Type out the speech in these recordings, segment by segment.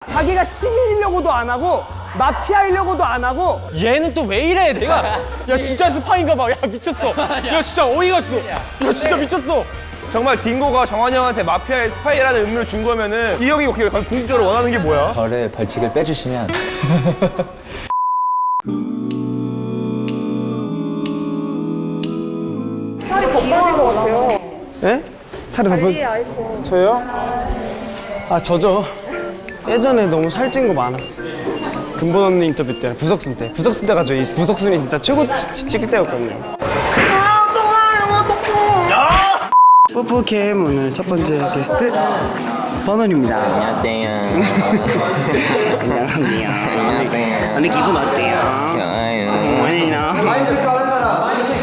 자기가 시민이려고도 안 하고 마피아이려고도 안 하고. 얘는 또 왜 이래? 내가 야 진짜 스파인가 봐. 야 미쳤어. 야 진짜 어이가 없어. 야 진짜 미쳤어. 정말 딩고가 정한이 형한테 마피아의 스파이라는 의미를 준 거면은 이 형이 궁극적으로 원하는 게 뭐야? 저를 벌칙을 빼주시면 살이 더 빠진 것 같아요. 예? 살이 더 관리의 아이콘. 저요? 아 저죠. 예전에 너무 살찐 거 많았어. 근본 언니 인터뷰 때 부석순 때가 저희 부석순이 진짜 최고 찍을 때였거든요. 뽀뽀캠 오늘 첫 번째 게스트 번원입니다. 안녕하세요. 안녕하세요. 안녕하세요. 오늘 기분 어때요?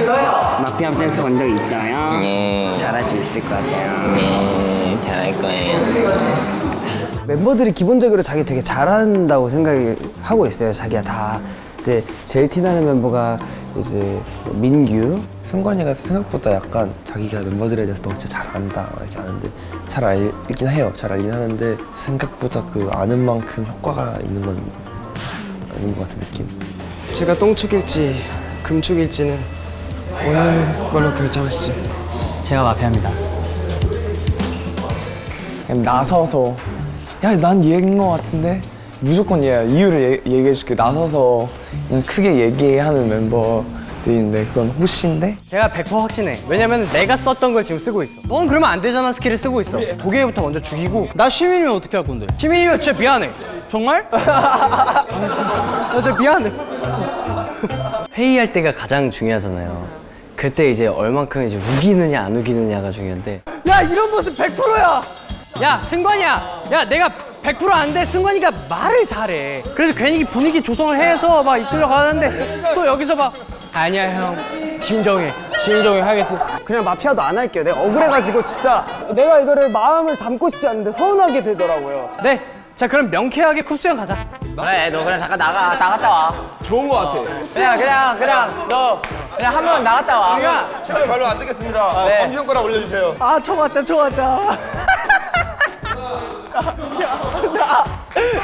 좋아요. 마피아 댄스 본 적 있어요? 네. 잘할 수 있을 것 같아요. 네. 잘할 거예요. 멤버들이 기본적으로 자기 되게 잘한다고 생각하고 있어요. 자기가 다. 근데 제일 티나는 멤버가 이제 민규. 승관이가 생각보다 약간 자기가 멤버들에 대해서 너무 진짜 잘 안다 이렇게 아는데 잘 알긴 해요. 잘 알긴 하는데 생각보다 그 아는 만큼 효과가 있는 건 아닌 것 같은 느낌. 제가 똥촉일지 금촉일지는 오늘 걸로 결정하시죠. 제가 마피아입니다. 그냥 나서서 야, 난 얘인 것 같은데? 무조건 얘야. 이유를 얘기해줄게. 나서서 그냥 크게 얘기하는 멤버들인데 그건 호시인데? 제가 100% 확신해. 왜냐면 내가 썼던 걸 지금 쓰고 있어. 넌 그러면 안 되잖아 스킬을 쓰고 있어. 도개부터 먼저 죽이고. 나 시민이면 어떻게 할 건데? 시민이면 진짜 미안해. 정말? 나 진짜 미안해. 회의할 때가 가장 중요하잖아요. 그때 이제 얼만큼 이제 우기느냐 안 우기느냐가 중요한데 야 이런 모습 100%야. 야 승관이야. 야 내가 100% 안 돼. 승관이가 말을 잘해. 그래서 괜히 분위기 조성을 해서 막 이끌려 가는데 또 여기서 막 아니야 형. 진정해 하겠지. 그냥 마피아도 안 할게요. 내가 억울해가지고 진짜 내가 이거를 마음을 담고 싶지 않은데 서운하게 되더라고요. 네. 자 그럼 명쾌하게 쿱스 형 가자. 그래, 너 그냥 잠깐 나갔다 와. 좋은 것 같아. 그냥 너 그냥 한 번 나갔다 와. 제가 별로 안 듣겠습니다. 네. 정지 형 거라 올려주세요. 아 저 같다.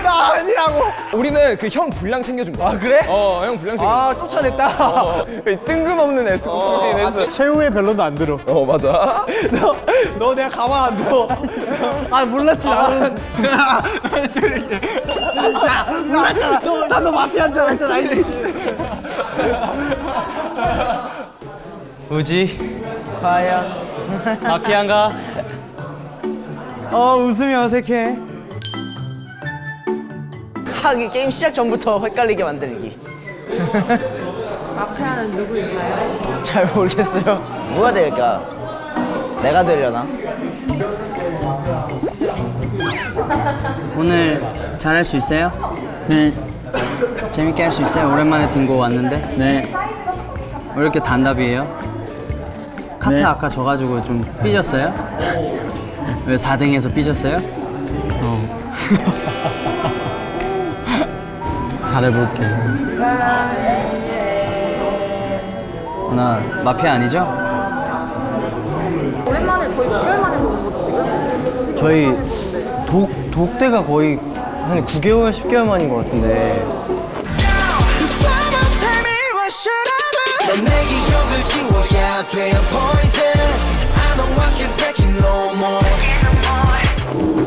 나 아니라고. 우리는 그 형 분량 챙겨준 거야. 아 그래? 형 분량 챙겨. 아 쫓아냈다. 뜬금없는 에스코스인에서. 최후의 별로도 안 들어. 맞아. 너 내가 가만 안 둬. 아 몰랐지 나는. 몰랐잖아. 너 마피아인 줄 알았어. 우지 과연 마피아인가? 웃음이 어색해. 하기 게임 시작 전부터 헷갈리게 만들기. 마피아는 누구인가요? 잘 모르겠어요. 누가 될까? 내가 되려나? 오늘 잘할 수 있어요? 네. 재밌게 할 수 있어요? 오랜만에 딩고 왔는데? 네. 왜 이렇게 단답이에요? 카트 네. 아까 져가지고 좀 삐졌어요? 왜 4등에서 삐졌어요? 잘해볼게. 나 마피아 아니죠? 오랜만에 저희 6개월 만에 보는 거죠, 지금? 저희 독대가 거의 한 9개월, 10개월 만인 것 같은데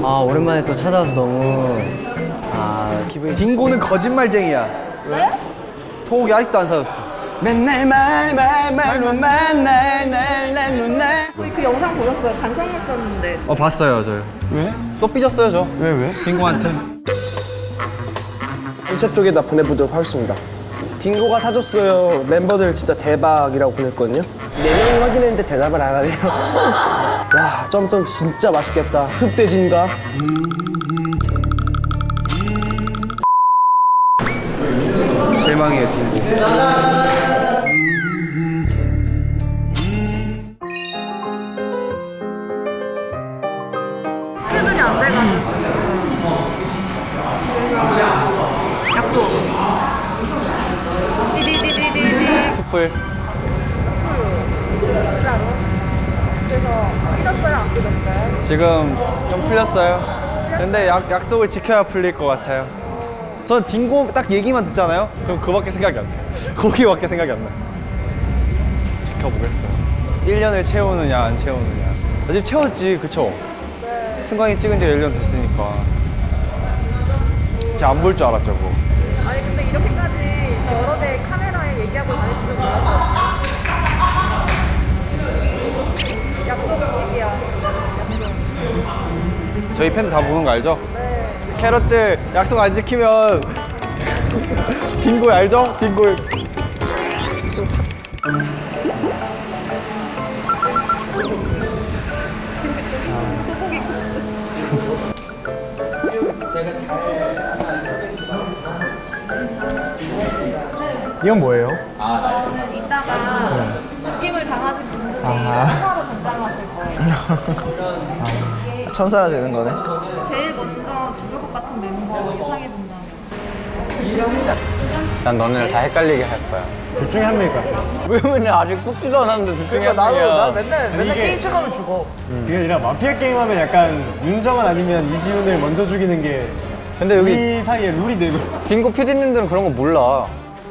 아 오랜만에 또 찾아와서 너무 기분이 딩고는 거짓말쟁이야. 왜? 소고기 아직도 안 사줬어. 맨날 말로만 날. 저희 그 영상 보셨어요? 반성문 썼는데. 봤어요, 저요. 왜? 또 삐졌어요 저. 왜? 딩고한테. 인체 쪽에다 보내보도록 하겠습니다. 딩고가 사줬어요. 멤버들 진짜 대박이라고 보냈거든요. 4명이 확인했는데 대답을 안 하네요. 야, 점점 진짜 맛있겠다. 흑돼지인가? 실망이에요, 딩고. 표준이 안 돼가지고. 약속. 디디디디디디. 투풀. 진짜로. 그래서 삐졌어요? 안 삐졌어요? 지금 좀 풀렸어요. 근데 약속을 지켜야 풀릴 것 같아요. 전 딩고 딱 얘기만 듣잖아요. 그럼 그밖에 생각이 안 나. 거기밖에 생각이 안 나. 지켜보겠어요. 1년을 채우느냐 안 채우느냐. 아직 채웠지, 그쵸? 승관이 찍은 지가 1년 됐으니까. 제가 안 볼 줄 알았죠, 그거. 아니 근데 이렇게까지 여러 대 카메라에 얘기하고 다닐 줄 몰라서 약속 지킬게요. 약속. 저희 팬들 다 보는 거 알죠? 네. 캐럿들 약속 안 지키면 딩고 알죠? 딩고. 소고기 굽스. 이건 뭐예요? 저는 이따가 죽임을 당하신 분들이 천사로 등장하실 거예요. 천사가 되는 거네. 제일 먼저 죽을 것 같은 멤버 예상해 본다면. 난 너네를 다 헷갈리게 할 거야. 둘 중에 한 명일 것 같아요. 왜 아직 뽑지도 않았는데 둘 중에 한 그러니까 나도 명이야. 나 맨날 이게- 게임 척하면 죽어. 그게 아니라 마피아 게임 하면 약간 윤정은 아니면 이지훈을 먼저 죽이는 게 근데 여기 우리 사이에 룰이 되고. 딩고 PD님들은 그런 거 몰라.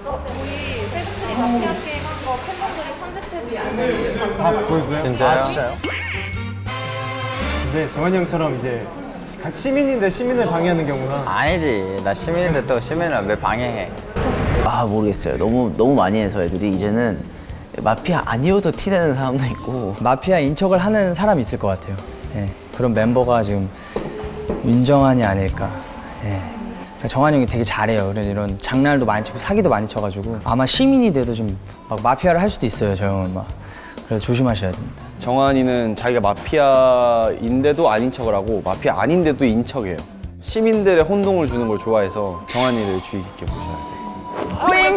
우리 세븐틴이 마피아 게임 한 거 팬분들이 편집해 주시는 다 보였어요? 진짜요? 아 진짜요? 근데 정한이 형처럼 이제 시민인데 시민을 방해하는 경우나 아니지. 나 시민인데 또 시민을 왜 방해해? 아 모르겠어요. 너무 많이 해서 애들이 이제는 마피아 아니어도 티내는 사람도 있고. 마피아 인척을 하는 사람이 있을 것 같아요. 예, 그런 멤버가 지금 윤정한이 아닐까. 예. 그러니까 정한이 형이 되게 잘해요. 그래서 이런 장난도 많이 치고 사기도 많이 쳐가지고 아마 시민이 돼도 좀 막 마피아를 할 수도 있어요. 저 형은 막. 그래서 조심하셔야 됩니다. 정한이는 자기가 마피아인데도 아닌 척을 하고 마피아 아닌데도 인척이에요. 시민들의 혼동을 주는 걸 좋아해서 정한이를 주의 깊게 보셔야 돼요.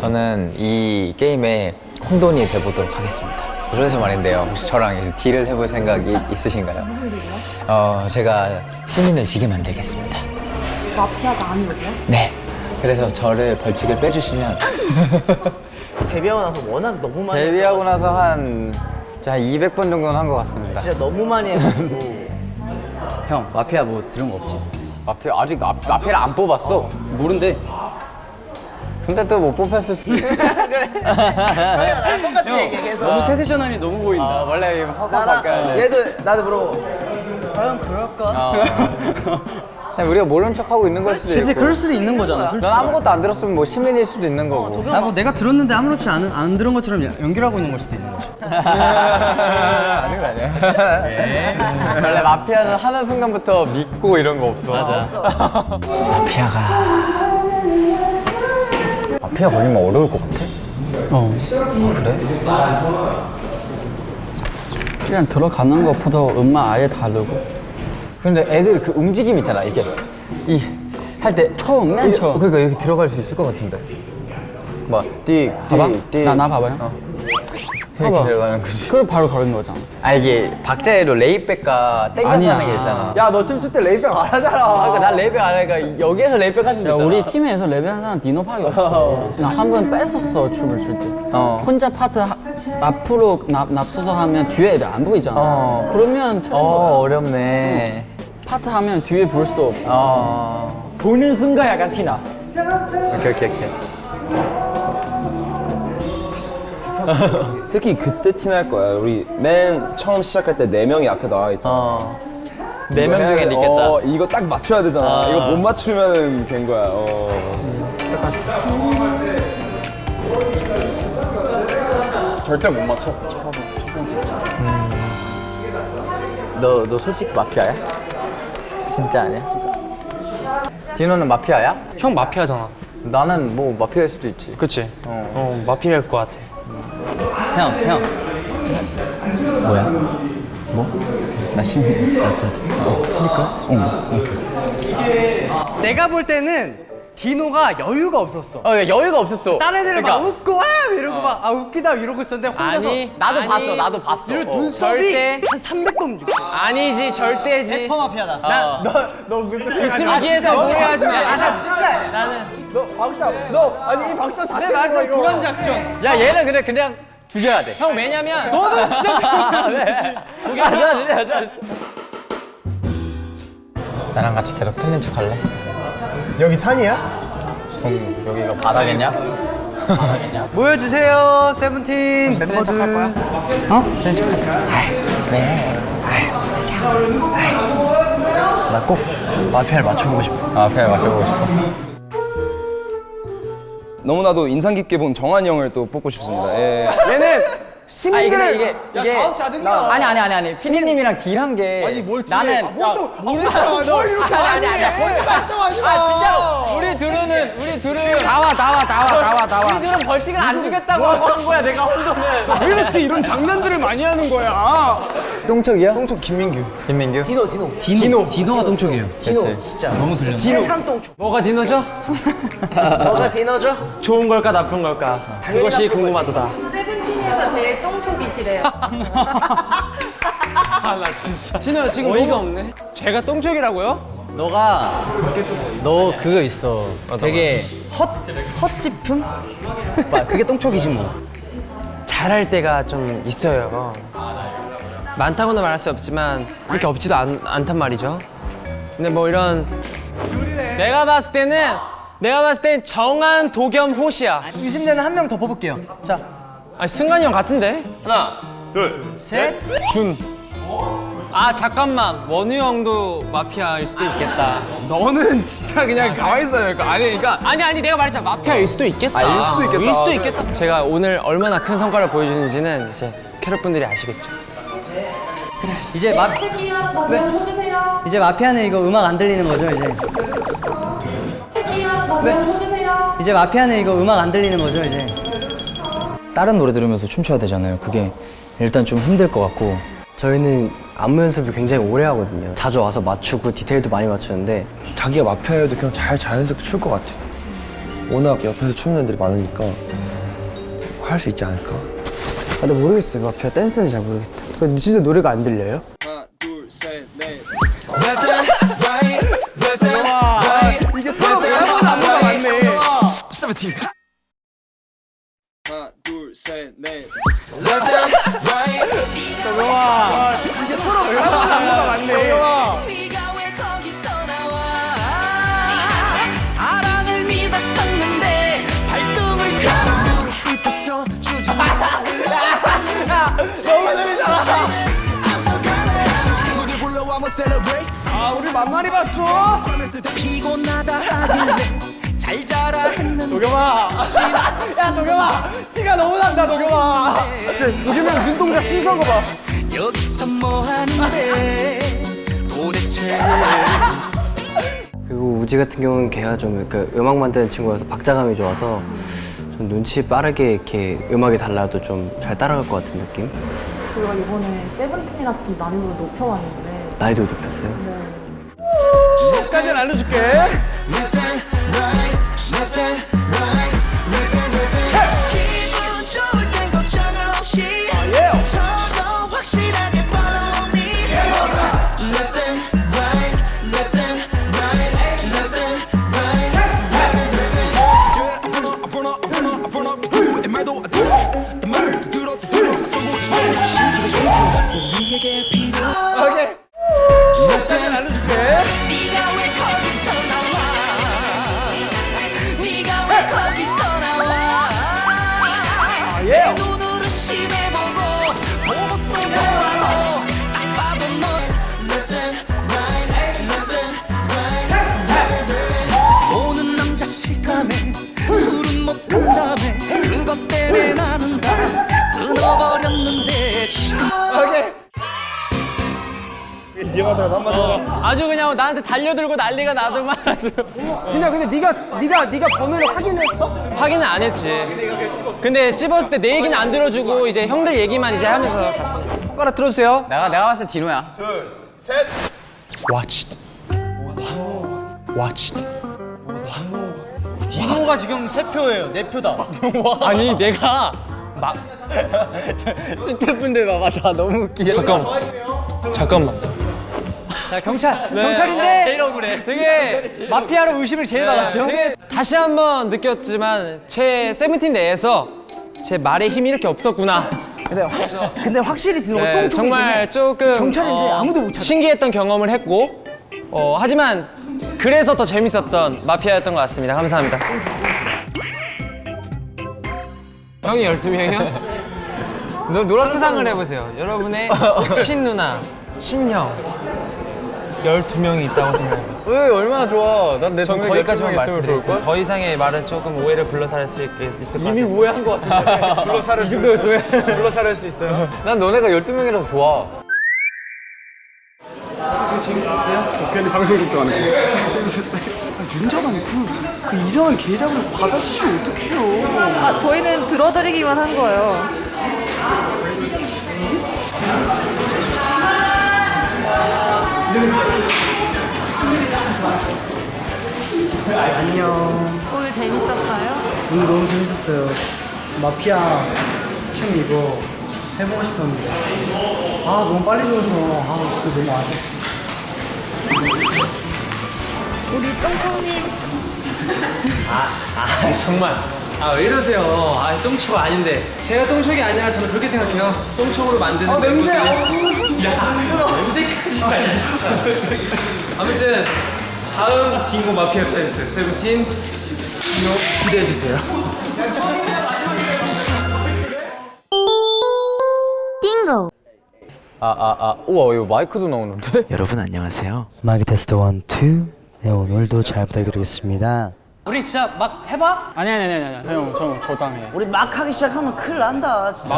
저는 이 게임에 혼돈이 돼보도록 하겠습니다. 그래서 말인데요. 혹시 저랑 이제 딜을 해볼 생각이 있으신가요? 무슨 딜이요? 제가 시민을 지게 만들겠습니다. 마피아가 아니거든요? 네. 그래서 저를 벌칙을 빼주시면 데뷔하고 나서 워낙 너무 많이 데뷔하고 나서 한 200번 정도는 한 것 같습니다. 진짜 너무 많이 해가지고. 형 마피아 뭐 들은 거 없지? 마피아 아직 마피아를 안 뽑았어. 모른대. 근데 또 못 뽑혔을 수도 있어. 똑같이 얘기해서. 너무 태세션함이 너무 보인다. 원래 확확 바뀌어야 돼. 얘도 나도 물어보. 과연 그럴까? 그냥 우리가 모른 척하고 있는 걸 수도 실제 있고. 그럴 수도 있는 거잖아. 솔직히. 넌 아무것도 안 들었으면 뭐 시민일 수도 있는 거고. 아, 뭐 내가 들었는데 아무렇지 안 들은 것처럼 연결하고 있는 걸 수도 있는 거지. 원래 마피아는 하는 순간부터 믿고 이런 거 없어. 맞아. 마피아 걸리면 어려울 것 같아? 그래? 그냥 들어가는 것보다 음악 아예 다르고. 근데 애들 그 움직임 있잖아. 이게 이 할 때 처음 맨 처음 그러니까 이렇게 들어갈 수 있을 것 같은데. 봐봐. 띠 나 봐봐요. 이렇게 들어가는 거지. 그걸 바로 걸은 거잖아. 아 이게 박자에도 레이백과 땡겨서 아니야. 하는 게 있잖아. 야 너 춤출 때 레이백 안 하잖아. 그러니까 난 레이백 안 하니까 여기에서 레이백 할 수도 야, 있잖아. 우리 팀에서 레벨 하나 니노팍이 없어. 나 한 번 뺐었어, 춤을 출 때. 혼자 파트 앞으로 납서서 하면 뒤에 애들 안 보이잖아. 그러면 어렵네. 파트 하면 뒤에 볼 수도 없고. 보는 순간 약간 티나. 오케이. 특히 그때 티날 거야. 우리 맨 처음 시작할 때 4명이 앞에 나와 있잖아. 4명 중에 있겠다. 이거 딱 맞춰야 되잖아. 이거 못 맞추면 된 거야. 절대 못 맞춰. 너 솔직히 마피아야? 진짜 아니야? 디노는 마피아야? 형 마피아잖아. 나는 뭐 마피아일 수도 있지. 그치? 마피아일 것 같아. 형. 뭐야? 뭐? 나 시민. 내가 볼 때는 디노가 여유가 없었어. 여유가 없었어. 다른 애들은 그러니까. 막 웃고 와 이러고 막 웃기다 이러고 있었는데 혼자서 나도 봤어. 이런 눈썹이 한 300번 죽었어. 아니지, 절대지. 너 무슨 여기에서 노래하지 마. 나 진짜 너 박자 너 아니 이 박자 다 내 말처럼 도란 작전. 야, 얘는 그냥 죽여야 돼. 형 왜냐면 너는 진짜 네. 나랑 같이 계속 틀린 척 할래? 여기 산이야? 그럼 여기가 바다겠냐? 모여주세요 세븐틴 틀린 척 할 거야? 어? 틀린 척 하자. 네. 나 꼭 마피아를 맞춰보고 싶어. 앞에 맞춰보고 싶어. 너무나도 인상 깊게 본 정한이 형을 또 뽑고 싶습니다. 예. 얘는 아니 시민들을 근데 이게 아니 피디님이랑 딜한 게 나는 뭘 이렇게 아니 거짓말 좀 하지 마 진짜로 우리 둘은 나와 우리 둘은 벌칙을 안 주겠다고 하고 한 거야 내가 혼돈을 왜 이렇게 이런 장난들을 많이 하는 거야? 똥척이야? 똥촉 김민규. 김민규? 디노가 똥촉이에요. 세상 똥촉. 뭐가 디노죠? 뭐가 디너죠? 좋은 걸까 나쁜 걸까? 그것이 궁금하도다. 세븐틴에서 제일 똥촉이시래요. 아나 진짜. 디노 지금 어이가 없네. 제가 똥촉이라고요? 너 그거 있어. 되게 헛짚음? 그게 똥촉이지 뭐. 잘할 때가 좀 있어요. 많다고는 말할 수 없지만 그렇게 없지도 않단 말이죠. 근데 뭐 이런 내가 봤을 때는 정한, 도겸, 호시야. 유심되는 한 명 더 뽑을게요. 자, 아 승관이 형 같은데? 셋. 아 잠깐만 원우 형도 마피아일 수도 있겠다. 너는 진짜 그냥 가만히 있어야 될 거 아니니까. 아니 내가 말했잖아 마피아일 수도 있겠다. 일 수도 있겠다. 일 수도 있겠다. 제가 오늘 얼마나 큰 성과를 보여주는지는 이제 캐럿 분들이 아시겠죠. 이제 할게요. 저좀 서주세요. 이제 마피아는 이거 음악 안 들리는 거죠, 이제. 할게요. 저좀 서주세요. 이제 마피아는 이거 음악 안 들리는 거죠, 이제. 다른 노래 들으면서 춤춰야 되잖아요. 그게 일단 좀 힘들 것 같고. 저희는 안무 연습을 굉장히 오래 하거든요. 자주 와서 맞추고 디테일도 많이 맞추는데 자기가 마피아여도 그냥 잘 자연스럽게 출 것 같아. 워낙 옆에서 추는 애들이 많으니까 할 수 있지 않을까? 근데 모르겠어요. 마피아 댄스는 잘 모르겠다. 진짜 노래가 안 들려요? 하나, 둘, 셋, 넷. 이게 서로 배워보는 안무가 많네. 하나, 둘, 셋, 넷. 이게 서로 배워보는 안무가 많네. 네가 왜 거기서 나와 사랑을 믿었었는데 발동을 걸어 불켰어 주지 마 너무 재밌잖아. 친구들 불러와 한번 celebrate 아 우리 만만히 봤어. 피곤하다 하길래 잘 자라 했는데 도겸아. 야 도겸아. 티가 너무 난다 도겸아. 진짜 도겸이랑 눈동자 쓴 거 봐. 여기서 뭐 하는데 도대체 그리고 우지 같은 경우는 걔가 좀 음악 만드는 친구라서 박자감이 좋아서 좀 눈치 빠르게 이렇게 음악이 달라도 좀 잘 따라갈 것 같은 느낌? 저희가 이번에 세븐틴이라서 좀 난이도를 높여왔는데 나이도 높였어요. 끝까지는 알려줄게. 기분 좋을 땐 걱정 없이 저도 확실하게 follow me left and right left and right left and right I run up 말도 안 들어 내 말을 들어 어쩌고 저쩌고 시기가 싫지 우리에게 필요 끝까지는 알려줄게. 네가 왜 거기서 나와 네가 왜 거기서 나와 내 눈으로 심해보고 보고 또 보아도 딱 봐도 너 left and right left and right 오는 남자 싫다며 술은 못한다며 그것 때문에 나는 다 끊어버렸는데 지금 아주 그냥 나한테 달려들고 난리가 나더만 아주. 디나 근데 네가 번호를 확인했어? 확인은 안 했지. 근데 찝었을 때 내 얘기는 안 들어주고 이제 형들 얘기만 이제 하면서 갔어. 손가락 들어주세요. 내가 봤을 때 디노야 Watch it. Watch it. 디노가 지금 3표예요. 4표다. 아니 내가 막 스태프분들 봐봐 다 너무 웃기게. 잠깐만. 자, 경찰인데 제일 억울해. 되게 마피아로 의심을 제일 받았죠. 되게 다시 한번 느꼈지만 제 세븐틴 내에서 제 말에 힘이 이렇게 없었구나. 근데 확실히 디노가 네, 똥 쪽이긴 해. 정말 조금 경찰인데 아무도 못 찾아. 신기했던 경험을 했고 하지만 그래서 더 재밌었던 마피아였던 것 같습니다. 감사합니다. 형이 12명이요? 상상을 해보세요. 여러분의 친누나, 친형 12명이 있다고 생각해보세요. 왜 얼마나 좋아. 난내 전 동생이 거기까지만 12명 있으면 말씀드리겠습니다. 더 이상의 말은 조금 오해를 불러살릴 수 있을 것 같아요. 이미 오해한 것 같은데. 불러살을 수 있어요. 불러살릴 수 있어요. 난 너네가 12명이라서 좋아. 재밌었어요? 덕현이 방송 걱정하는 거. 재밌었어요. 윤정아, 그 이상한 계략을 받아주시면 어떡해요? 아, 저희는 들어드리기만 한 거예요. 안녕. 오늘 재밌었어요? 오늘 너무 재밌었어요. 마피아 춤 이거 해보고 싶었는데 너무 빨리 줘서 그거 너무 아쉽다. 우리 똥콩님 정말 왜 이러세요? 똥초가 아닌데 제가 똥촉이 아니라 저는 그렇게 생각해요. 똥촉으로 만드는 냄새! 냄새까지 말이야. 아무튼 다음 딩고 마피아 댄스 세븐틴 기대해 주세요. 우와, 이거 마이크도 나오는데? 여러분 안녕하세요. 마이크 테스트 1, 2. 네, 오늘도 잘 부탁드리겠습니다. 우리 진짜 막 해봐. 아니 형 적당해. 우리 막 하기 시작하면 큰일 난다. 진짜.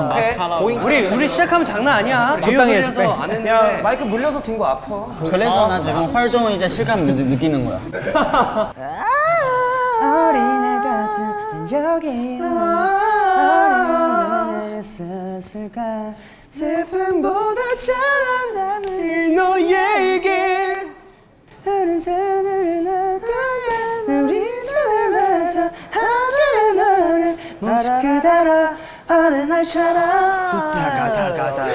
우리 시작하면 장난 아니야. 적당히 리허설에서 해줄게. 안 했는데. 야, 마이크 물려서 dingo 아파. 그래서 나 지금 활동을 이제 실감 느끼는 거야. 어린애 같은 여기 어린애였을까 슬픔보다 찬란함을 너에게 푸른 하늘을 나타나 우리 살아서 하늘의 너를 멈추게 달아 어른 날처럼 다가다가다